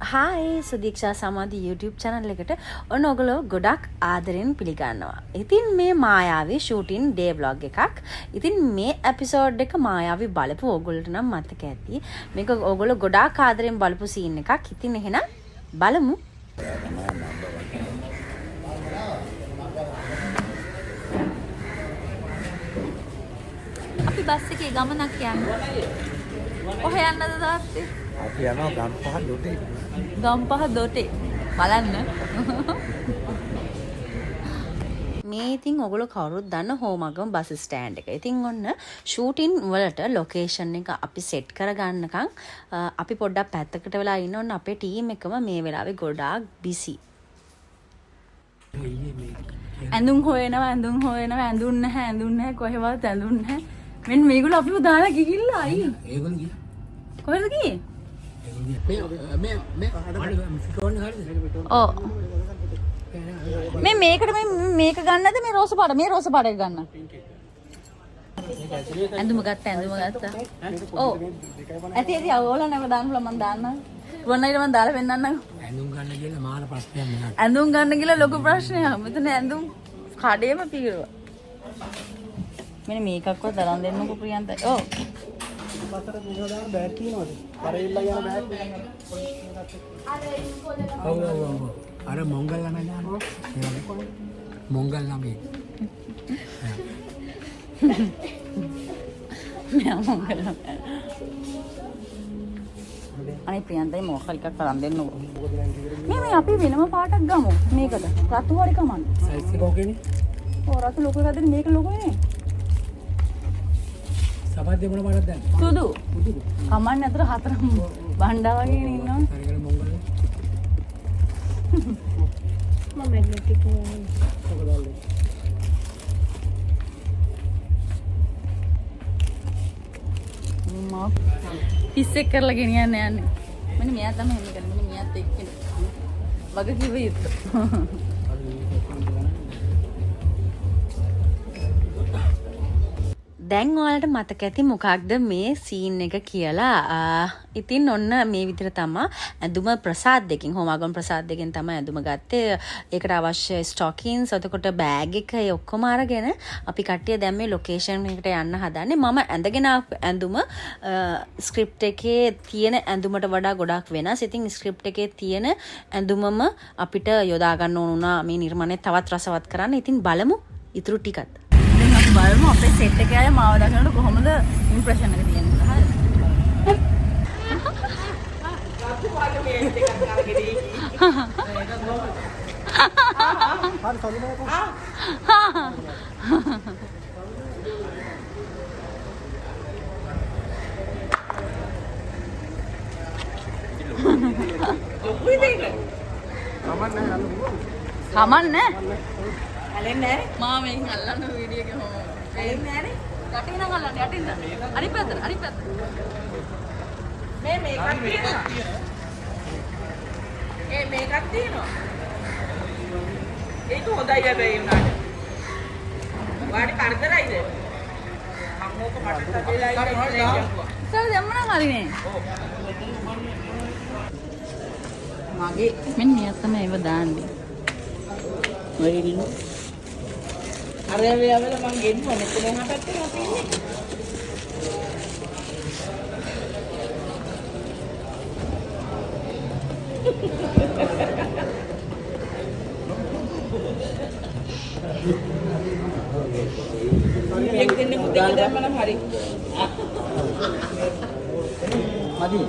Hi සුදීක්ෂා සමාධි YouTube channel එකට ඔන්න ඔයගොල්ලෝ ගොඩක් ආදරෙන් පිළිගන්නවා. ඉතින් මේ මායාවී shooting day vlog එකක්. ඉතින් මේ episode එක මායාවී බලපු ඕගොල්ලන්ට නම් මතක ඇති. මේක ඕගොල්ලෝ ගොඩාක් ආදරෙන් බලපු scene එකක්. ඉතින් එහෙනම් බලමු. අපි බස් එකේ ගමනක් යන්නේ. කොහෙ යන්නද තාත්තේ? අපි යනවා ගම්පහ දොටේ. ගම්පහ දොටේ බලන්න. මේ ඉතින් ඔයගොල්ලෝ කවුරුත් දන්න හෝමගම බස් ස්ටෑන්ඩ් එක. ඉතින් ඔන්න ෂූටින් වලට ලොකේෂන් එක අපි සෙට් කරගන්නකම් අපි පොඩ්ඩක් පැත්තකට වෙලා ඉන්න ඕන. අපේ ටීම් එකම මේ වෙලාවේ ගොඩාක් බිසි. ඇඳුම් හොයනවා ඇඳුම් නැහැ කොහෙවත් ඇඳුම් නැහැ. මෙන්න මේගොල්ලෝ අපිව දාලා ගිහිල්ලා අයි. ඒගොල්ලෝ ගියා. කොහෙද ගියේ? මේකට මේක ගන්නද මේ රෝස පාට එක ගන්න. ඇඳුම ගත්තා. ඔව්. ඇති ඕගොල්ලෝ නැව දාන්න පුළුවන් මම දාන්නම්. වොන්නයිද මම දාලා පෙන්නන්නම්. ඇඳුම් ගන්න කියලා මාන ප්‍රශ්නයක් නෑ. ඇඳුම් ගන්න කියලා ලොකු ප්‍රශ්නයක්. මෙතන ඇඳුම් කඩේම පීරුවා. මෙන්න මේකක්වත් තරම් දෙන්නකෝ ප්‍රියන්ත. ඔව්. මතර මොනවද බෑග් කියනවද? කරෙල්ලා යන බෑග් ඔව්. අර මොංගල් ළමයි දානවා. මොංගල් ළමයි. මෙයා මොංගල් ළමයි. අනේ ප්‍රියන්තයි මොකක් හරි එකක් තරම් දෙන්නකෝ. මේ අපි වෙනම පාටක් ගමු. මේකට. රතු හරි කමන්න. සයිස් එක ඕකේනේ. ඔව් රතු ලොකු එකක් දෙන්න මේක ලොකුනේ. සමහර දෙමළ පාටක් දැන්. සුදු. කමන්න අතර හතරම බණ්ඩා වගේ ඉන්නවා. හරියට මොංගල්. මම මැග්නටික් නේ. මම පිස්සෙක් කරලා ගෙනියන්න යන්නේ. මෙන්න මෙයා තමයි එහෙම කරන්නේ. මෙන්න මෙයාත් එක්කනේ. වග කිව යුතුයි. දැන් ඔයාලට මතක ඇති මොකක්ද මේ සීන් එක කියලා. ඉතින් ඔන්න මේ විදිහට තමයි ඇඳුම ප්‍රසාද් දෙකකින් හෝමාගම ප්‍රසාද් දෙකෙන් තමයි ඇඳුම ගත්තේ. ඒකට අවශ්‍ය ස්ටොකින්ස් එතකොට බෑග් එක ඒ ඔක්කොම අරගෙන අපි කට්ටිය දැන් මේ ලොකේෂන් එකට යන්න හදන්නේ. මම ඇඳගෙන ඇඳුම ස්ක්‍රිප්ට් එකේ තියෙන ඇඳුමට වඩා ගොඩාක් වෙනස්. ඉතින් ස්ක්‍රිප්ට් එකේ තියෙන ඇඳුමම අපිට යොදා ගන්න ඕන වුණා මේ නිර්මාණය තවත් රසවත් කරන්න. ඉතින් බලමු ඉතුරු ටිකත්. බලමු අපේ සෙට් එකේ අය මාව දකිනකොට කොහොමද ඉම්ප්‍රෙෂන් එක තියෙන්නේ. කමන්නේ ඇලෙන්නේ නැහැ. මා මේකෙන් අල්ලන්න වීඩියෝ එකේ හොම. ඇලෙන්නේ නැහැ නේ. යටින් නම් අල්ලන්න යටින්. අනිත් පැත්ත. මේකක් තියෙනවා. මේකක් තියෙනවා. ඒක හොඳයි හැබැයි උනාට. වාඩි කරදරයිද? මම ඕක මට තදලා ඉන්නේ. සර් දෙම්මනම් හරිනේ. මගේ මෙන්න මෙයා තමයි ඒව දාන්නේ. වෙරිලු අර වෙලාවල මං ගෙන්නුවා මෙතන එහා පැත්තේ අපි ඉන්නේ. මේක දෙන්නේ මුදල් දැම්මනම් හරි. මදි.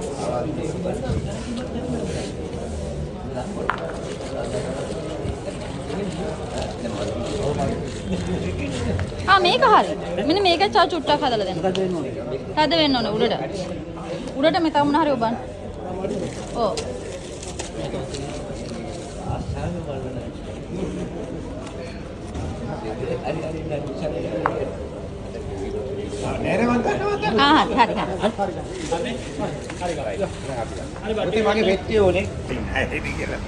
මේක හරි. මෙන්න මේක චුට්ටක් හදලා දෙන්න. හද වෙන්න ඕනේ උඩට. උඩට මේ තමුණ හරි ඔබන්න. ඔව්. හරි. මගේ වෙච්චි ඕනේ. හරි කියලා.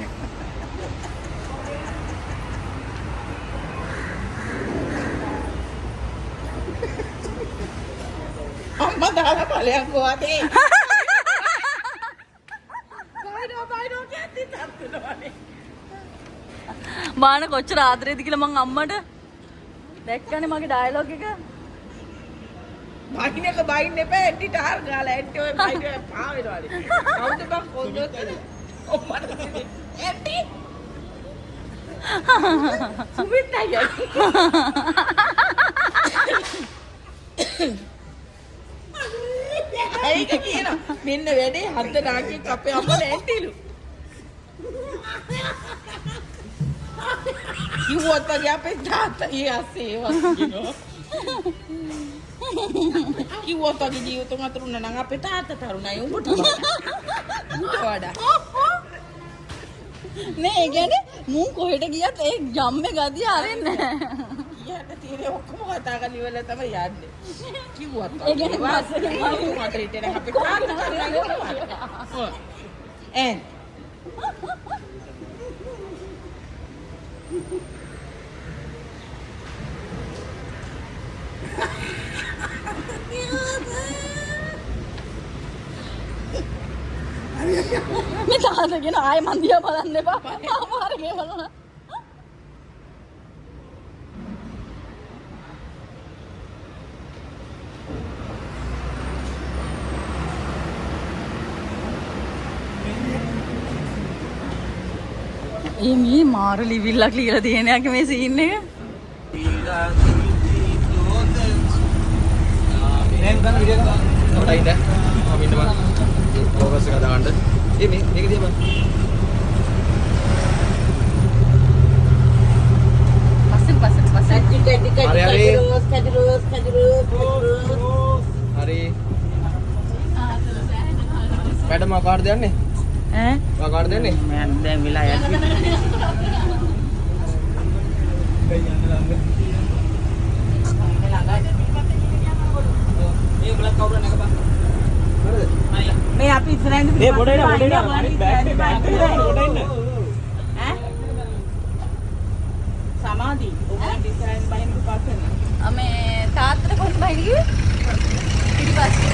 අම්මා දාලා ඵලයන් කොහොමද? බාන කොච්චර ආදරේද කියලා මං අම්මට දැක්කනේ මගේ ඩයලොග් එක. බයින්නක බයින්න එපා එන්ටිට ආර ගාලා එන්ටි ඔය බයින්න පාවෙනවානේ. කවුද බං කොන්දොත් ඔම්මට එන්ටි සුමිත් අයියා ඒක කියනවා මෙන්න වැඩේ හද්ද නාකියක් අපේ අම්මලා ඇන්ටිලු කිව්වොත් වගේ අපේ තාත්තා ඊයස්සේ වස්කිනෝ කිව්වොත් වගේ ජීවිත මතුරුන නම් අපේ තාත්තා තරුණයි උඹට වඩා නේ ඒ කියන්නේ මුන් කොහෙට ගියත් ඒ ජම්මේ ගතිය අරින්නේ නැහැ. ඊට తీරේ ඔක්කොම කතා කරලා ඉවරලා තමයි යන්නේ. කිව්වත් ඒ කියන්නේ බස් එකේ මට හිතෙන අපේ තාත්තා තරුණයි. එන් මේ තාත්තගෙන ආයෙ මන් දිහා බලන්න එපා. අමාරුගේ බලන්න. මේ මාරු ලිවිල්ලක් ලියලා තියෙන එක මේ සීන් එක. නේද ගන්න වීඩියෝ එක. අපිට ඉන්න. අපි ඉන්න බං. ෆෝකස් එක දාන්න. මේක දිහා බං. පස්සෙන් කැදිරෝස් හරි. මැඩම් ආ කාඩ් දෙන්නේ? ඈ ආ කාඩ් දෙන්නේ? මම දැන් වෙලා යන්නේ. මේ බලක් කවුරු නැක බං. හරිද? මේ අපි ඉස්සරහින් මේ පොඩ එන්න පොඩ එන්න. අනිත් බෑග් එක පොඩ එන්න. ඈ සමාධි ඔබට ඉස්සරහින් බහින්න පස්සෙන් මේ තාත්තට කොහොමද බහින්න කිව්වේ? පිටිපස්සේ.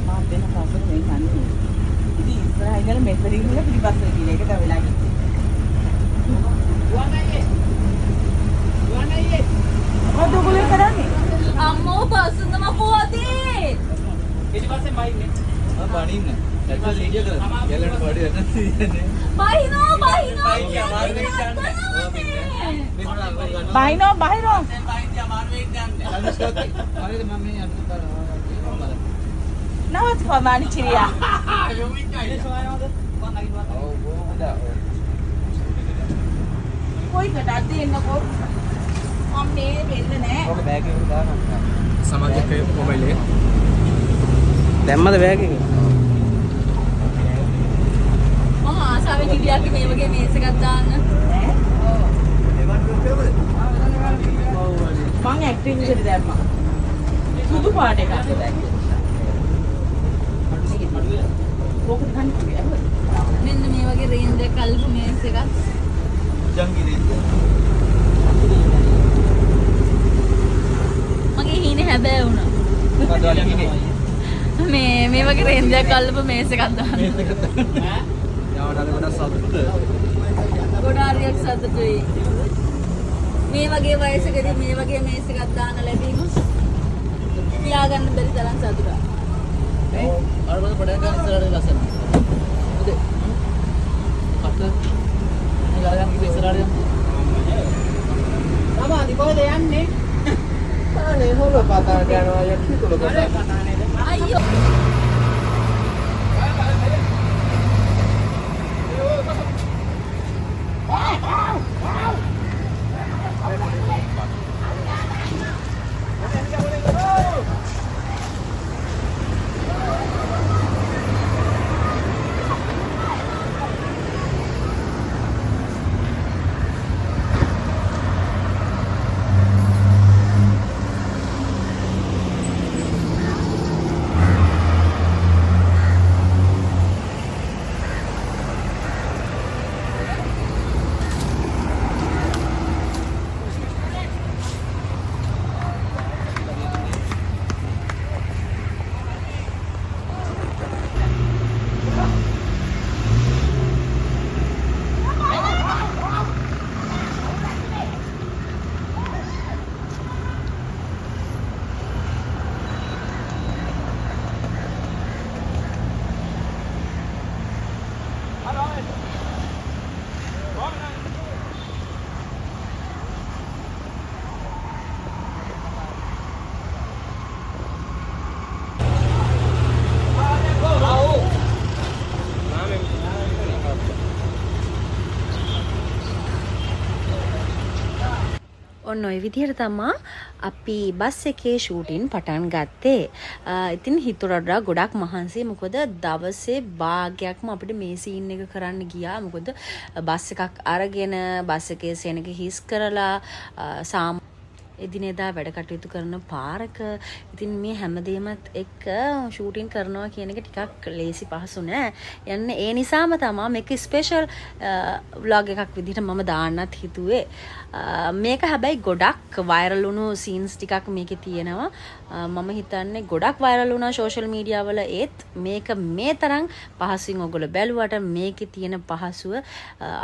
මම වෙන පස්සෙන් මේ යන්නේ. ඉතින් ඉස්සරහින් ඉඳලා මෙතන ඉඳලා පිටිපස්සට ගිහින් ඒක තමයි වෙලා ගියේ. මොකද ඔයගොල්ලෝ කරන්නේ? අම්මෝ බස්සුන්දම පොවදී. පිටිපස්සේ බයින්නේ. ආ බණින්න. දැක්කද වීඩියෝ කරලා? ගැලට පඩි වෙනස් තියෙන්නේ. බහිනෝ බහිනෝ බහිනෝ හරිද මම මේ අන්න බලන්න. නවත් කොමානි චිරියා කොයි කඩද්ද එන්නකෝ මම මේ වෙන්න නෑ ඔක බෑග් එකට දාන්න. සමාජික මොබයිල් එක. දැම්මද බෑග් එක? මම ආසාවෙන් ඉඩියක් මේ වගේ මේස් එකක් දාන්න. මං ඇක්ටිව් එකට දැම්මා සුදු පාට එකක් දැක්කේ ඕක ගන්න කිව්වා මෙන්න මේ වගේ රේන්ජ් එක කල්ප මේස් එකක්. ජංගි රේන්ජ්. මගේ හීනේ හැබෑ වුණා. මොකද වල ඉන්නේ? මේ වගේ රේන්ජ් එක කල්ප මේස් එකක් දාන්න. යාවඩාල වඩා සතුටුද? ගොඩාරියක් සතුටුයි. මේ වගේ වයසකදී මේ වගේ මේස් එකක් දාන්න ලැබීම කියාගන්න බැරි තරම් සතුටක්. අර බලන්න පඩයන් ගන්න ඉස්සරහට ලස්සන. හොඳේ. අත මේ ගලයන් කිව්ව ඉස්සරහට යන්න. සමාධි කොහෙද යන්නේ අනේ හොල පතාට යනවා යක්ෂි තුල පතා. අයියෝ ඔන්න ඔය විදිහට තමා අපි බස් එකේ ෂූටින් පටන් ගත්තේ. ඉතින් හිතුරඩා ගොඩක් මහන්සි. මොකද දවසේ භාගයක්ම අපිට මේ සීන් එක කරන්න ගියා. මොකද බස් එකක් අරගෙන බස් එකේ සෙනග හිස් කරලා එදිනෙදා වැඩ කටයුතු කරන පාරක. ඉතින් මේ හැමදේමත් එක්ක ෂූටින් කරනවා කියන එක ටිකක් ලේසි පහසු නෑ. යන්න ඒ නිසාම තමා මේක ස්පෙෂල් ව්ලොග් එකක් විදිහට මම දාන්නත් හිතුවේ. මේක හැබැයි ගොඩක් වයිරල් වුණු සීන්ස් ටිකක් මේකේ තියෙනවා. මම හිතන්නේ ගොඩක් වයිරල් වුණා සෝෂල් මීඩියා වල. ඒත් මේක මේ තරම් පහසුවෙන් ඔයගොල්ලෝ බැලුවට මේකේ තියෙන පහසුව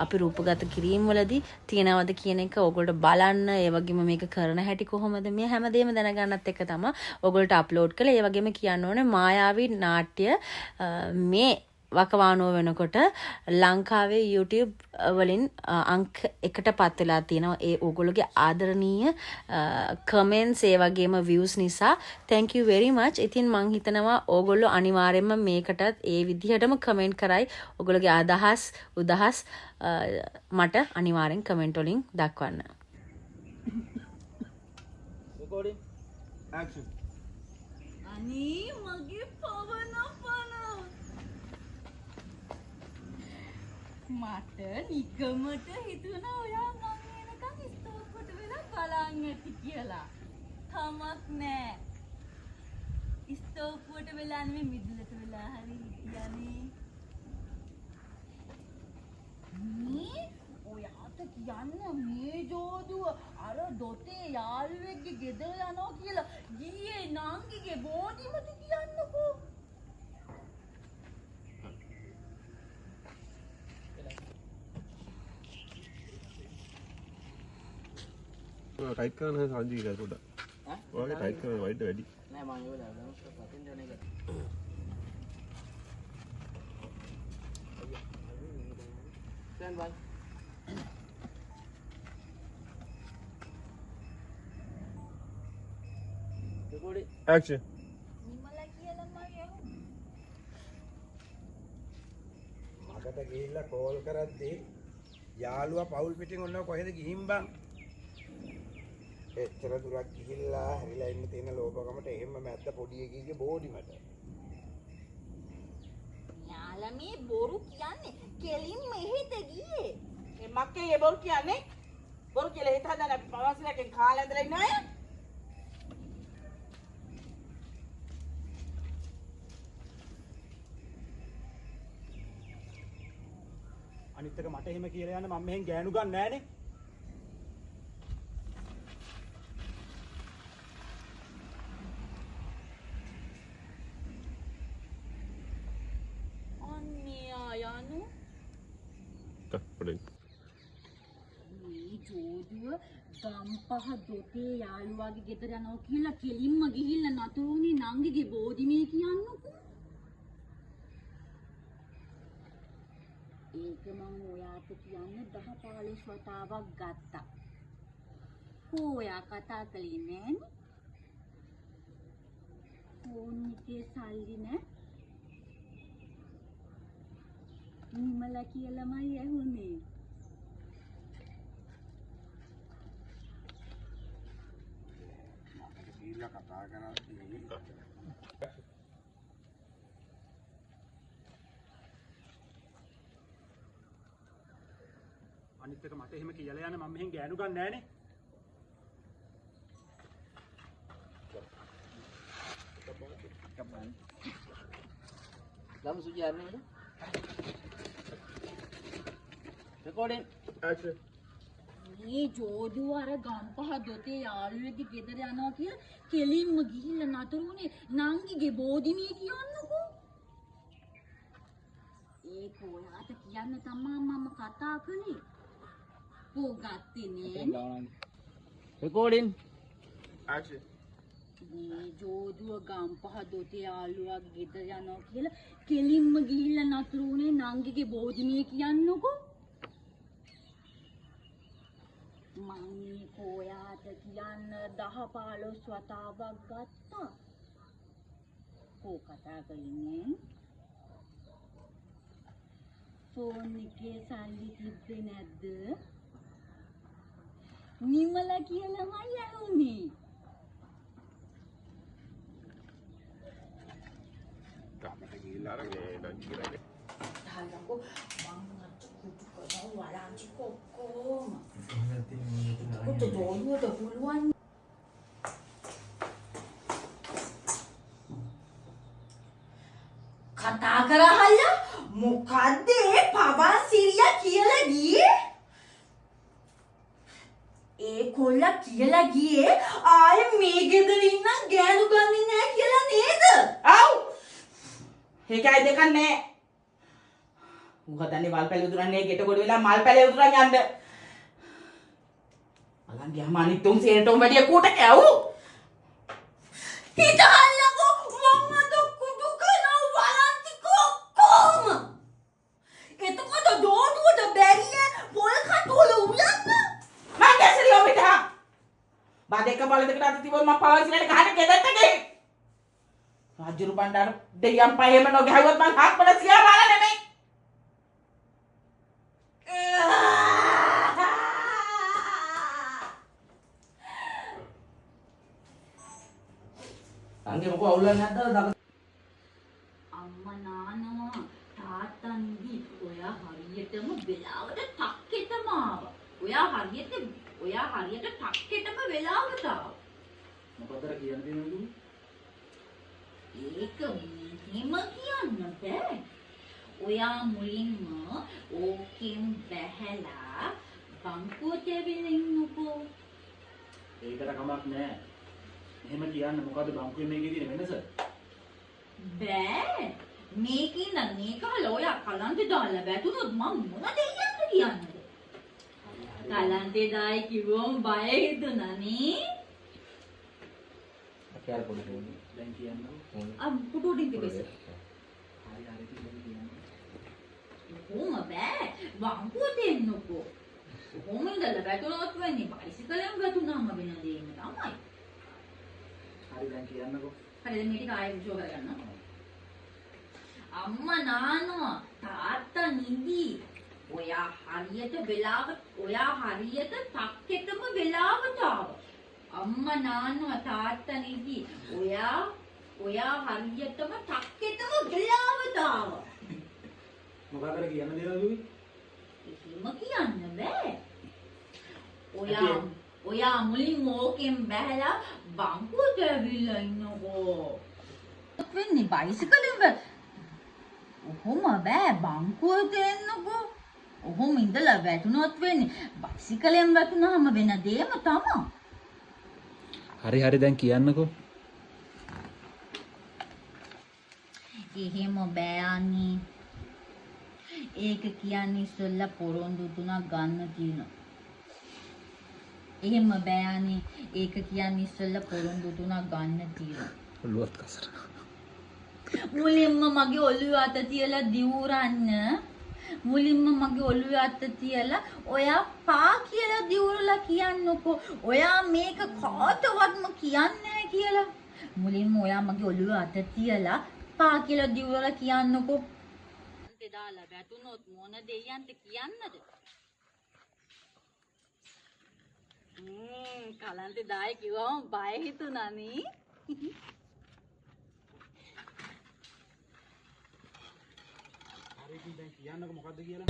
අපි රූපගත කිරීම වලදී තියෙනවද කියන එක ඔයගොල්ලෝ බලන්න. ඒ වගේම මේක කරන හැටි කොහොමද මේ හැමදේම දැනගන්නත් එක තමයි ඔයගොල්ලෝට අප්ලෝඩ් කළේ. ඒ වගේම කියන්න ඕනේ මායාවී නාට්‍ය මේ වකවානුව වෙනකොට ලංකාවේ YouTube වලින් අංක 1ට පත් වෙලා තියෙනවා. ඒ ඕගොල්ලෝගේ ආදරණීය කමෙන්ට්ස් ඒ වගේම views නිසා thank you very much. ඉතින් මං හිතනවා ඕගොල්ලෝ අනිවාර්යයෙන්ම මේකටත් ඒ විදිහටම කමෙන්ට් කරයි. ඕගොල්ලෝගේ අදහස් උදහස් මට අනිවාර්යෙන් කමෙන්ට් වලින් දක්වන්න. Recording. Action. අනේ මගේ පවන මට නිකමට හිතුණා ඔයා මං එනකන් ස්ටෝප්පට වෙලා බලන් ඇති කියලා. කමක් නෑ. ස්ටෝප්පට වෙලා නෙමෙයි මිදුලට වෙලා හරි හිටියානේ. මේ ඔයාට කියන්න මේ ජෝදුව අර දොතේ යාළුවෙක්ගේ ගෙදර යනවා කියලා ගියේ නංගිගේ බෝඩිමට කියන්නකෝ. ටයිට් කරන සංජී කියලා පොඩ්ඩක්. ඔයාගේ ටයිට් කරන වයිඩ් වැඩි. නෑ මම ඒක දාන්න පතින් දෙන එක. stand by. Recording. Action. නිමලා කියලා මගේ මකට ගිහිල්ලා කෝල් කරද්දී යාළුවා පවුල් පිටින් ඔන්න කොහෙද ගිහින් බං? එච්චර දුරක් ගිහිල්ලා හැරිලා ඉන්න තියෙන ලෝභකමට එහෙම මැද්ද පොඩි එකීගේ බෝඩිමට. යාලා මේ බොරු කියන්නේ කෙලින් මෙහෙට ගියේ. මේ මක්කේ ඒ බොරු කියන්නේ බොරු කියලා හිත හදන පවස්ලකින් කාලා ඇඳලා ඉන්න අය. අනිත් එක මට එහෙම කියලා යන්න මම මෙහෙන් ගෑනු ගන්න නෑනේ. යනු පොඩ්ඩක්. මේ ජෝදුව ගම්පහ දොතේ යාළුවාගේ ගෙදර යනවා කියලා කෙලින්ම ගිහිල්ලා නතුරුනේ නංගිගේ බෝධිමේ කියන්නකෝ. ඒක මම ඔයාට කියන්න 10-15 වතාවක් ගත්තා. ඔයා කතා කළේ නෑනේ. ෆෝන් එකේ සල්ලි නෑ. නිමලා කියලාමයි ඇහුනේ. ගිහිල්ලා කතා කරද්දී අනිත් එක මට එහෙම කියලා යන්න මම මෙහෙන් ගෑනු ගන්න නෑනේ. Lama suji arne itu. Recording. Action. මේ ජෝදුව අර ගම්පහ දොතේ යාළුවෙක්ගේ ගෙදර යනවා කියලා කෙලින්ම ගිහිල්ලා නතරුනේ නංගිගේ බෝධිමේ කියන්නකෝ. ඒක ඔයාට කියන්න තමයි මම කතා කළේ. කෝ ගත්තේ නෑ. Recording. Action. මේ ජෝදුව ගම්පහ දොතේ යාළුවාගේ ගෙදර යනවා කියලා කෙලින්ම ගිහිල්ලා නතරුනේ නංගිගේ බෝධිමේ කියන්නකෝ. මම කොයාට කියන්න 10-15 වතාවක් ගත්තා. කෝ කතා කලින්නේ ෆෝන් එකේ සල්ලි තිබ්බේ නැද්ද? නිමලා කියලාමයි යන්නේ. ගමට ගිහිල්ලා අර මේ නංගි කියලා දාන්නකෝ මං අත කුටු කරනවා වලාංචි කොක්කොම. කුටු දෝනුවට පුළුවන්. කතා කරහල්ලා මොකද්ද ඒ පවන් සිරියා කියලා ගියේ? ඒ කොල්ලා කියලා ගියේ ආයේ මේ ගෙදර ඉන්න ගෑනු ගන්නේ නැහැ කියලා නේද? ආව් ඒකයි දෙකක් නෑ උගතන්නේ මල් පැල උදුරන්නේ ගෙට කොට වෙලා මල් පැල උදුරන් යන්න අලන් ගියාම අනිත් තුන් සේරටම වැඩිය කූට කැවු හිතහල්ලකෝ මම අත කුඩු කරනවා වලන්ති කොක්කොම. එතකොට දෝඩුවට බැරිය පොල් කටුවල උයන්න. මං ගැසරි ඔබට බාදෙක බල දෙකට අත තිබුණ මම පවන්සිලට ගහන්න ගෙදරට ගිහින් රාජ්‍යරු බණ්ඩාර දෙයියන් පහෙම නොගහුවත් මං හත්පල සියා බාල නෙමෙයි අංගේ මොකෝ අවුලක් නැද්ද අම්මා නානවා තාත්තා නිදි ඔයා හරියටම වෙලාවට ටක්කෙටම ආවා. ඔයා හරියට ටක්කෙටම වෙලාවට ආවා. මොකදද කියන්නේ නේද? ඒක මෙහෙම කියන්න බෑ. ඔයා මුලින්ම ඕකෙන් බැහැලා බංකුවට ඇවිල්ලා ඉන්නකෝ. ඒකට කමක් නෑ. එහෙම කියන්න මොකද බංකුවේ මේකේ තියෙන වෙනස? බෑ. මේකින් නම් මේකවල ඔයා කලන්තේ දාලා වැටුනොත් මම මොන දෙයක්ද කියන්නේ? කලන්තේ දායි කිව්වොත් බය හිතුණානේ. අකයාර පොඩි දෙන්නේ. දැන් කියන්නකො. පුටුටින් තිබෙස. හරි කියන්නේ. කොහොම බෑ. බංකුවට එන්නකෝ. කොහොම ඉඳලා වැටුනොත් වෙන්නේ බයිසිකලෙන් වැටුනම වෙන දෙයක් තමයි. හරි දැන් කියන්නකො. හරි දැන් මේ ටික ආයෙ විශ්ව කරගන්න. අම්මා නානවා තාත්තා නිදි. ඔයා හරියට ටක්කෙටම වෙලාවට ආවා. අම්මා නානවා තාත්තා නිදි. ඔයා හරියටම ටක්කෙටම වෙලාවට ආවා. මොකක්ද කියන්න දෙනවද දුවි? එහෙම කියන්න බෑ. ඔයා මුලින් ඕකෙන් බැහැලා බංකුවට ඇවිල්ලා ඉන්නකෝ. වෙන්නේ බයිසිකලෙන් ඔහොම බෑ බංකුවට එන්නකෝ. ඔහොම ඉඳලා වැටුනොත් වෙන්නේ බයිසිකලෙන් වැටුනහම වෙන දෙයම තමයි. හරි දැන් කියන්නකෝ. එහෙම බෑ අනේ. ඒක කියන්නේ ඉස්සෙල්ලා පොරොන්දු තුනක් ගන්න තියෙනවා. එහෙම බෑ අනේ. ඒක කියන්නේ ඉස්සෙල්ලා පොරොන්දු තුනක් ගන්න තියෙනවා. ඔළුවත් කසර. මුලින්ම මගේ ඔළුවේ අත තියලා දිවුරන්න. ඔයා පා කියලා දිවුරලා කියන්නකෝ. ඔයා මේක කාටවත්ම කියන්නේ නැහැ කියලා. මුලින්ම ඔයා මගේ ඔළුවේ අත තියලා පා කියලා දිවුරලා කියන්නකෝ. අන්තේ දාලා වැටුනොත් මොන දෙයයන්ට කියන්නද? කලන්තේ දායි කිව්වම බය හිතුණානේ. හරි දැන් කියන්නකො මොකද්ද කියලා.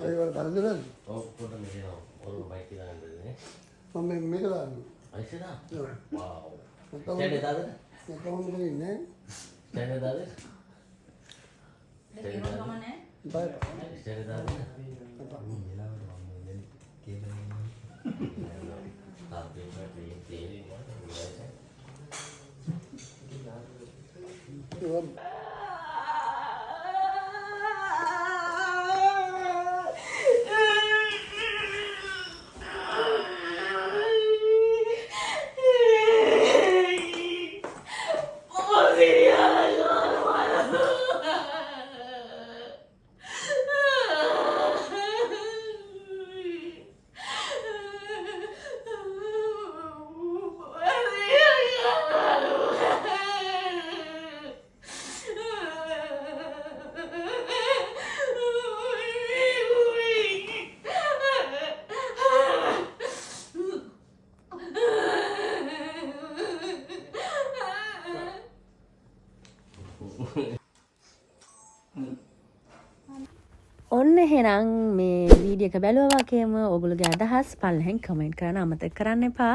ඒවල බලදද? ඔව් පොඩ මෙහෙම ඔරුව බයික් එක ගන්නදනේ. මම මේක දාන්න. අයිසද? ඔව්. වාව්. නැත්නම් ස්ටෑන්ඩ් දාද? නැත්නම් ඉන්නේ. ස්ටෑන්ඩ් දාද? ඒක ගමනේ. බය. ස්ටෑන්ඩ් දාද? Oh, එහෙනම් මේ වීඩියෝ එක බැලුවා වගේම ඔයගොල්ලෝගේ අදහස් පල්ලෙන් කමෙන්ට් කරන්න අමතක කරන්න එපා.